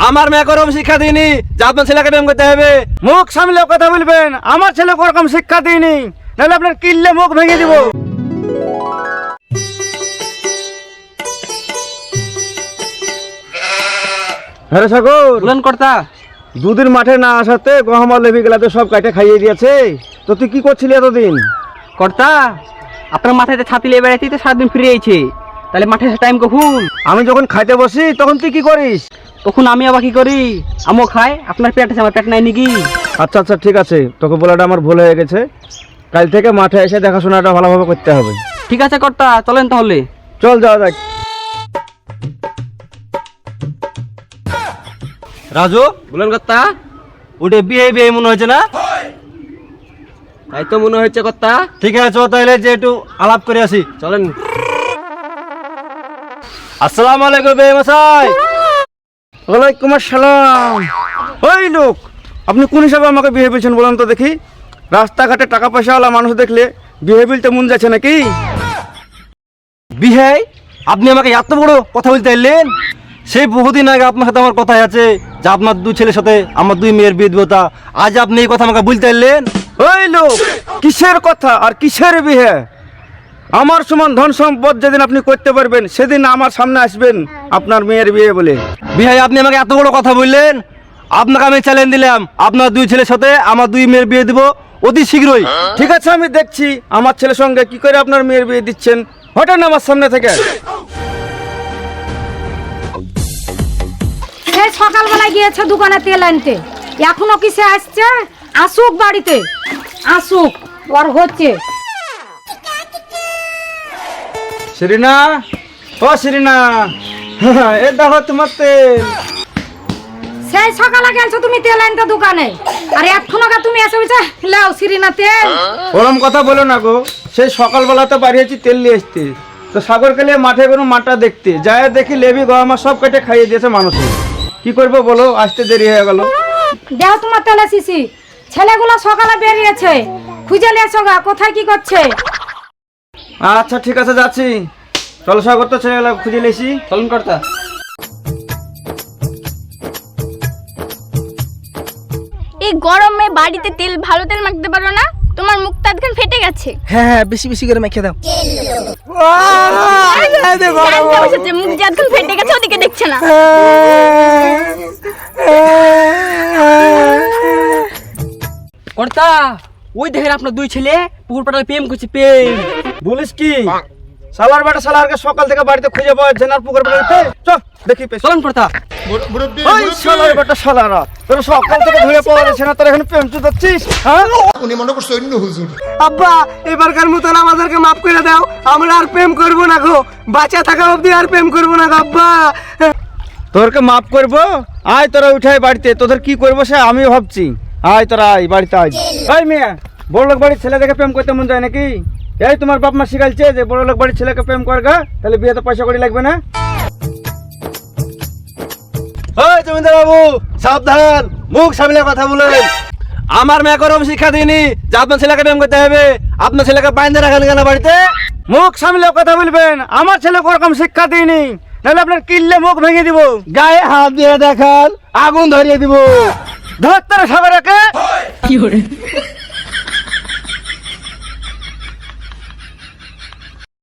আমার মেয়েকে ওরকম শিক্ষা দিইনি যে আপনার ছেলেকে প্রেম করতে হবে। মুখ সামলে কথা বলবেন, আমার ছেলে ওরকম শিক্ষা দিইনি, নাহলে আপনার কিল্লে মুখ ভেঙে দিব। হ্যাঁ সাগর, বলেন কর্তা। দুদিন মাঠে না আসাতে গহমা লেবি গেলা তো সব কাটে খাইয়ে দিয়েছে। তো তুই কি করছিলি এতদিন? কর্তা, আপনার মাথায় ছাতি লিয়ে বেড়াইতেই তো 7 দিন ফিরে আইছে, তাহলে মাঠে টাইম কখন? আমি যখন খাইতে বসি তখন তুই কি করিস? তখন আমি আবার কি করি? আমিও খাই। আপনার পেট আছে, আমার পেট নাই নাকি? আচ্ছা আচ্ছা ঠিক আছে, তোকে বলাটা আমার ভুল হয়ে গেছে। কাল থেকে মাঠে এসে দেখাশোনাটা ভালোভাবে করতে হবে। ঠিক আছে কর্তা, চলেন তাহলে। চল যাওয়া যাক। রাজু, বলেন কর্তা। ওটা বিয়ে বিয়ে মনে হয়েছে না? তাই তো মনে হচ্ছে কর্তা। ঠিক আছে, চল তাহলে যে একটু আলাপ করে আসি। চলেন। আসসালামু আলাইকুম বে মশাই। ওয়ালাইকুম আসসালাম। ওই লোক, আপনি কোন হিসাবে আমাকে বিয়ে বলছেন বলেন তো দেখি? রাস্তাঘাটে টাকা পয়সাওয়ালা মানুষ দেখলে বিয়ে বলতে মন যাচ্ছে নাকি? বিয়ে? আপনি আমাকে এত বড় কথা বলতে এলেন? সেই বহুদিন আগে আপনার সাথে আমার কথা আছে যে আপনার 2 ছেলের সাথে আমার 2 মেয়ের বিয়ে দিব। তা আজ আপনি এই কথা আমাকে বলতে এলেন? ওই লোক, কিসের কথা আর কিসের বিয়ে? আমার সমান ধন সম্পদ যেদিন আপনি করতে পারবেন সেদিন আমার সামনে আসবেন আপনার মেয়ের বিয়ে বলে। বিয়ে আপনি আমাকে এত বড় কথা বললেন? আপনাকে আমি চ্যালেঞ্জ দিলাম, আপনার 2 ছেলের সাথে আমার 2 মেয়ের বিয়ে দিব অতি শীঘ্রই। ঠিক আছে, আমি দেখছি আমার ছেলের সঙ্গে কি করে আপনার মেয়ের বিয়ে দিচ্ছেন। হঠাৎ আমার সামনে থেকে। সেই সকালবেলা গিয়েছে দোকানে তেল আনতে, এখনো কি সে আসছে? আসুক বাড়িতে, আসুক, ওর হচ্ছে। শ্রীনা, ও শ্রীনা, এ দেখো তোমার তেল। সেই সকালে গেছো তুমি তেল আনতে দোকানে, আর এখনো তুমি এসে বলছে লাও সিরিনা তেল। ওরম কথা বলো না গো, সেই সকালবেলা তো বাড়িয়েছি তেল নিয়ে আসতে, তো সাগরকে নিয়ে মাঠে কোনো মাঠটা দেখতে যায়, দেখি লেবি গহমা সব কেটে খাইয়ে দিয়েছে মানুষে। কি করবো বলো, আসতে দেরি হয়ে গেল। দেও তোমার তেলে শিশি। ছেলেগুলো সকালে বেরিয়েছে, খুঁজে নিয়েছো গা কোথায় কি করছে। আচ্ছা ঠিক আছে, যাচ্ছি। চলো সাগর, তো ছেলেগুলো খুঁজে নিয়েছি। চলুন কর্তা। এই গরমে বাড়িতে তেল ভালো তেল মাখতে পারো না? তোমার মুখটা একদম ফেটে গেছে। হ্যাঁ হ্যাঁ, বেশি বেশি করে মেখে দাও। জানতে বসেছে, মুখ যে একদম ফেটে গেছে, ওদিকে দেখছে না। কর্তা, ওই দেখেন আপনার 2 ছেলে পুকুর পাড়ায় প্রেম করছে। প্রেম বলিস কি? সালার বেটা সালারকে সকাল থেকে বাড়িতে খুঁজে পাওয়া যাচ্ছে না, আর পুকুর পাড়াতে চল দেখি পেছ। চলুন কর্তা। ওই সালার বেটা সালারা, তোরা সকাল থেকে ধরে পাওয়া যাচ্ছে না, তোরা এখন প্রেম চুদাচ্ছিস? হ্যাঁ উনি মনে করছে অন্য হুজুর। আব্বা, এবারকার মতন আমাদেরকে মাফ করে দাও, আমরা আর প্রেম করবো না গো, বাঁচা থাকা অবধি আর প্রেম করবো না গো আব্বা। তোরকে মাফ করবো? আয় তোরা উঠাই বাড়িতে, তোদের কি করবো সে আমি ভাবছি। আয় তোরা, আয় বাড়িতে আয়। ওই মেয়ে, বড় লোক বাড়ির ছেলে দেখে প্রেম করতে মন যায় নাকি? এই তোমার বাপ মা শিখাইছে যে বড় লোক বাড়ির ছেলেকে প্রেম করগা, তাহলে বিয়েতে পয়সা কড়ি লাগবে না? ওই জমিদার বাবু, সাবধান, মুখ সামলে কথা বলেন। আমার মেয়েকে ওরকম শিক্ষা দিইনি যে আপনার ছেলেকে প্রেম করতে হবে। আপনার ছেলেকে বাইন্ধে রাখেন কেন বাড়িতে? মুখ সামলে কথা বলবেন, আমার ছেলে ওরকম শিক্ষা দিইনি, নাহলে আপনার কিল্লে মুখ ভেঙে দিব। গায়ে হাত দিয়ে দেখান, আগুন ধরিয়ে দিব। ধর তোরা সাগরকে।